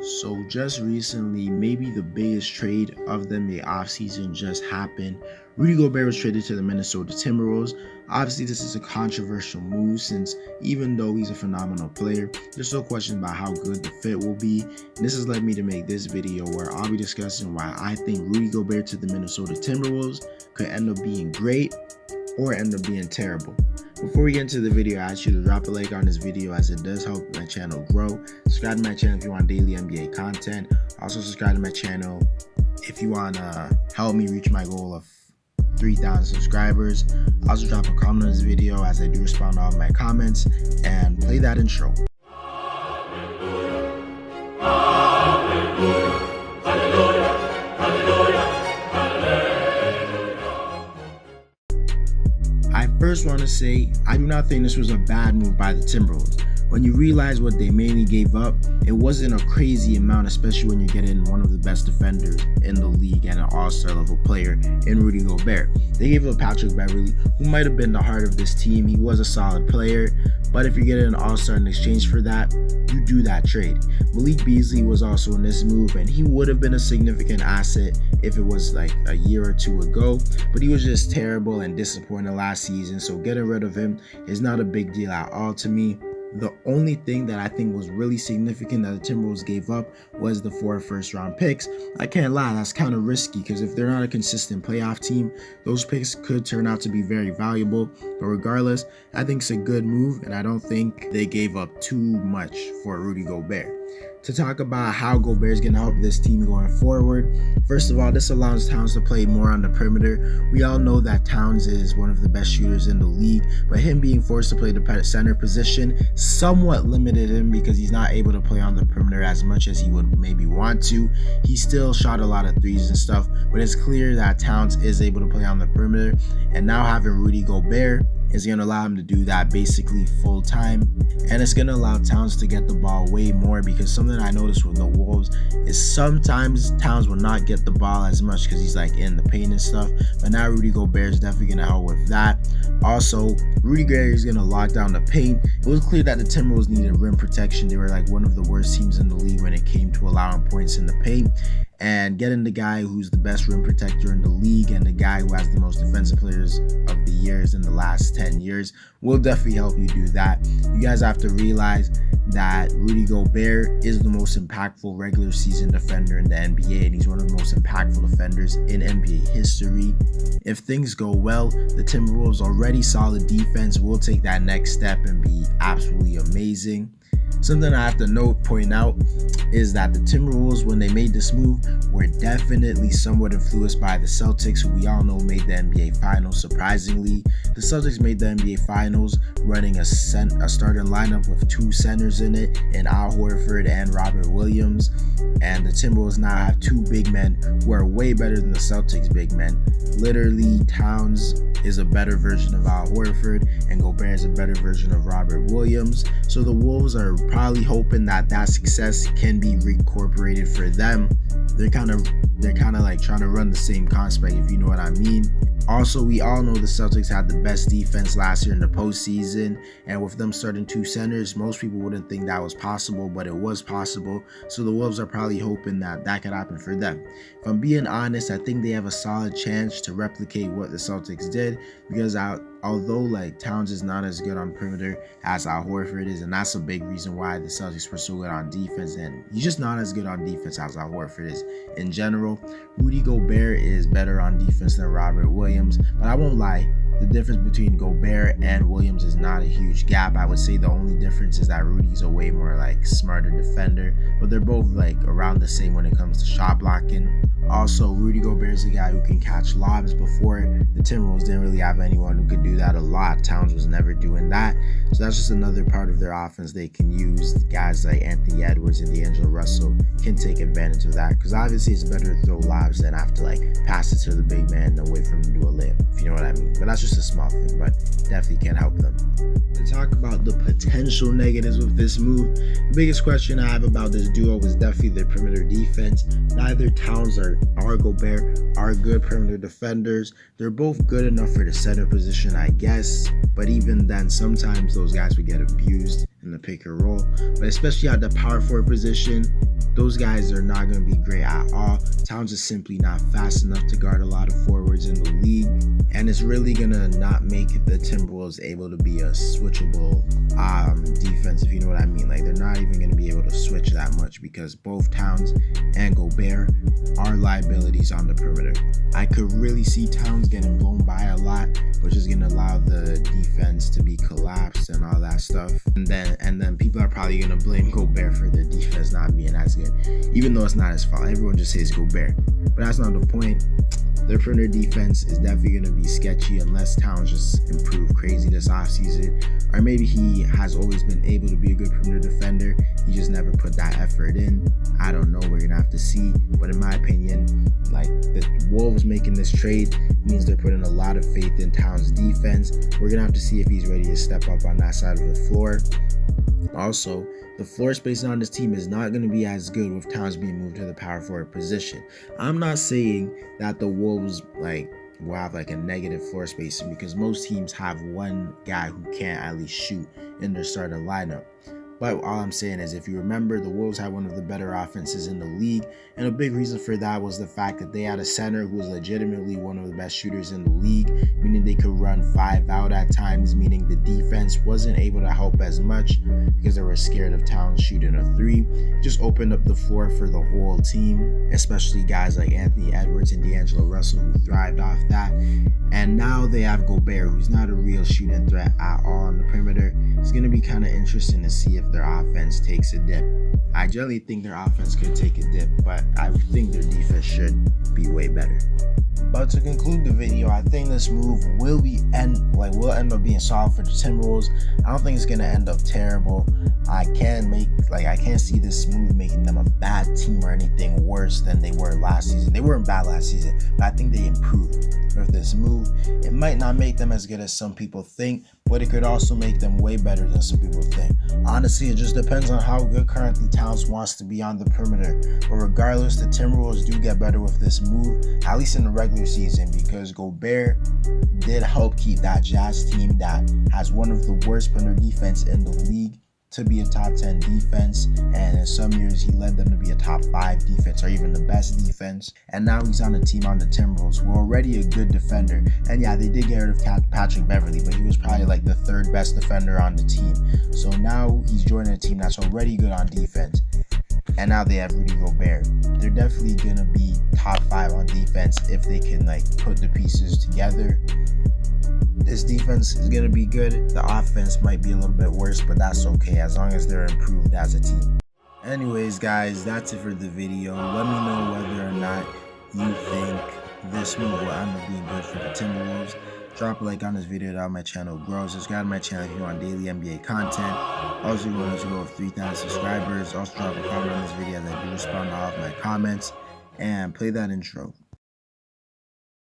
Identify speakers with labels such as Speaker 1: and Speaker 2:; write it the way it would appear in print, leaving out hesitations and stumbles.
Speaker 1: So just recently, maybe the biggest trade of the NBA offseason just happened. Rudy Gobert was traded to the Minnesota Timberwolves. Obviously, this is a controversial move since even though he's a phenomenal player, there's still questions about how good the fit will be. And this has led me to make this video where I'll be discussing why I think Rudy Gobert to the Minnesota Timberwolves could end up being great or end up being terrible. Before we get into the video, I ask you to drop a like on this video as it does help my channel grow. Subscribe to my channel if you want daily NBA content. Also subscribe to my channel if you want to help me reach my goal of 3,000 subscribers. Also drop a comment on this video as I do respond to all my comments, and play that intro. I first want to say I do not think this was a bad move by the Timberwolves. When you realize what they mainly gave up, it wasn't a crazy amount, especially when you're getting one of the best defenders in the league and an all-star level player in Rudy Gobert. They gave up Patrick Beverley, who might have been the heart of this team. He was a solid player, but if you're getting an all-star in exchange for that, you do that trade. Malik Beasley was also in this move, and he would have been a significant asset if it was like a year or two ago, but he was just terrible and disappointing last season, so getting rid of him is not a big deal at all to me. The only thing that I think was really significant that the Timberwolves gave up was the 4 first-round picks. I can't lie, that's kind of risky because if they're not a consistent playoff team, those picks could turn out to be very valuable. But regardless, I think it's a good move, and I don't think they gave up too much for Rudy Gobert. To talk about how Gobert is going to help this team going forward, first of all, this allows Towns to play more on the perimeter. We all know that Towns is one of the best shooters in the league, but him being forced to play the center position somewhat limited him because he's not able to play on the perimeter as much as he would maybe want to. He still shot a lot of threes and stuff, but it's clear that Towns is able to play on the perimeter, and now having Rudy Gobert is going to allow him to do that basically full time, and it's going to allow Towns to get the ball way more, because something I noticed with the Wolves is sometimes Towns will not get the ball as much because he's like in the paint and stuff, but now Rudy Gobert is definitely going to help with that. Also, Rudy Gobert is going to lock down the paint. It was clear that the Timberwolves needed rim protection. They were like one of the worst teams in the league when it came to allowing points in the paint, and getting the guy who's the best rim protector in the league and the guy who has the most defensive players of the years in the last 10 years will definitely help you do that. You guys have to realize that Rudy Gobert is the most impactful regular season defender in the NBA, and he's one of the most impactful defenders in NBA history. If things go well, the Timberwolves' already solid defense will take that next step and be absolutely amazing. Something I have to point out is that the Timberwolves, when they made this move, were definitely somewhat influenced by the Celtics, who we all know made the NBA Finals. Surprisingly, the Celtics made the NBA Finals running a starting lineup with 2 centers in it, in Al Horford and Robert Williams, and the Timberwolves now have 2 big men who are way better than the Celtics big men. Literally, Towns is a better version of Al Horford, and Gobert is a better version of Robert Williams. So the Wolves are probably hoping that success can be reincorporated for them. They're kind of like trying to run the same concept, if you know what I mean. Also, we all know the Celtics had the best defense last year in the postseason, and with them starting 2 centers, most people wouldn't think that was possible, but it was possible. So the Wolves are probably hoping that could happen for them. If I'm being honest, I think they have a solid chance to replicate what the Celtics did, because although like Towns is not as good on perimeter as Al Horford is, and that's a big reason why the Celtics were so good on defense, and he's just not as good on defense as Al Horford is in general. Rudy Gobert is better on defense than Robert Williams, but I won't lie, the difference between Gobert and Williams is not a huge gap. I would say the only difference is that Rudy's a way more like smarter defender, but they're both like around the same when it comes to shot blocking. Also, Rudy Gobert is a guy who can catch lobs. Before, the Timberwolves didn't really have anyone who could do that a lot. Towns was never doing that. So that's just another part of their offense they can use. Guys like Anthony Edwards and D'Angelo Russell can take advantage of that, because obviously it's better to throw lobs than have to like pass it to the big man and wait for him to do a layup, if you know what I mean. But that's just a small thing, but definitely can help them. To talk about the potential negatives with this move, the biggest question I have about this duo was definitely their perimeter defense. Neither Towns or Gobert are good perimeter defenders. They're both good enough for the center position, I guess, but even then, sometimes those guys would get abused in the pick and roll. But especially at the power forward position, those guys are not going to be great at all. Towns is simply not fast enough to guard a lot of forwards in the league, and it's really going to not make the Timberwolves able to be a switchable defense, if you know what I mean. Like, they're not even going to be able to switch that much because both Towns and Gobert are liabilities on the perimeter. I could really see Towns getting blown by a lot, which is going to allow the defense to be collapsed and all that stuff. And then people are probably going to blame Gobert for their defense not being as good, even though it's not his fault. Everyone just says Gobert, but that's not the point. Their perimeter defense is definitely going to be sketchy unless Towns just improve crazy this offseason, or maybe he has always been able to be a good perimeter defender. He just never put that effort in. I don't know. We're going to have to see. But in my opinion, like, the Wolves making this trade means they're putting a lot of faith in Towns' defense. We're going to have to see if he's ready to step up on that side of the floor. Also, the floor space on this team is not going to be as good with Towns being moved to the power forward position. I'm not saying that the Wolves will have a negative floor spacing, because most teams have one guy who can't at least shoot in their starting lineup. But all I'm saying is, if you remember, the Wolves had one of the better offenses in the league, and a big reason for that was the fact that they had a center who was legitimately one of the best shooters in the league, meaning they could run 5 out at times, meaning the defense wasn't able to help as much because they were scared of Towns shooting a 3. Just opened up the floor for the whole team, especially guys like Anthony Edwards and D'Angelo Russell, who thrived off that. And now they have Gobert, who's not a real shooting threat at all on the perimeter. It's going to be kind of interesting to see if their offense takes a dip. I generally think their offense could take a dip, but I think their defense should be way better. But to conclude the video, I think this move will end up being solid for the Timberwolves. I don't think it's gonna end up terrible. I can't see this move making them a bad team or anything worse than they were last season. They weren't bad last season, but I think they improved with this move. It might not make them as good as some people think, but it could also make them way better than some people think. Honestly, it just depends on how good currently Towns wants to be on the perimeter. But regardless, the Timberwolves do get better with this move, at least in the regular season, because Gobert did help keep that Jazz team that has one of the worst perimeter defense in the league to be a top 10 defense, and in some years he led them to be a top 5 defense or even the best defense. And now he's on a team on the Timberwolves who are already a good defender. And yeah, they did get rid of Patrick Beverley, but he was probably the 3rd best defender on the team. So now he's joining a team that's already good on defense. And now they have Rudy Gobert. They're definitely going to be top 5 on defense if they can put the pieces together. This defense is going to be good. The offense might be a little bit worse, but that's okay as long as they're improved as a team. Anyways, guys, that's it for the video. Let me know whether or not you think this move will end up being good for the Timberwolves. Drop a like on this video to help my channel grow. Subscribe to my channel if you want daily NBA content. Also, we want to go over 3,000 subscribers. Also, drop a comment on this video as I do respond to all of my comments. And play that intro.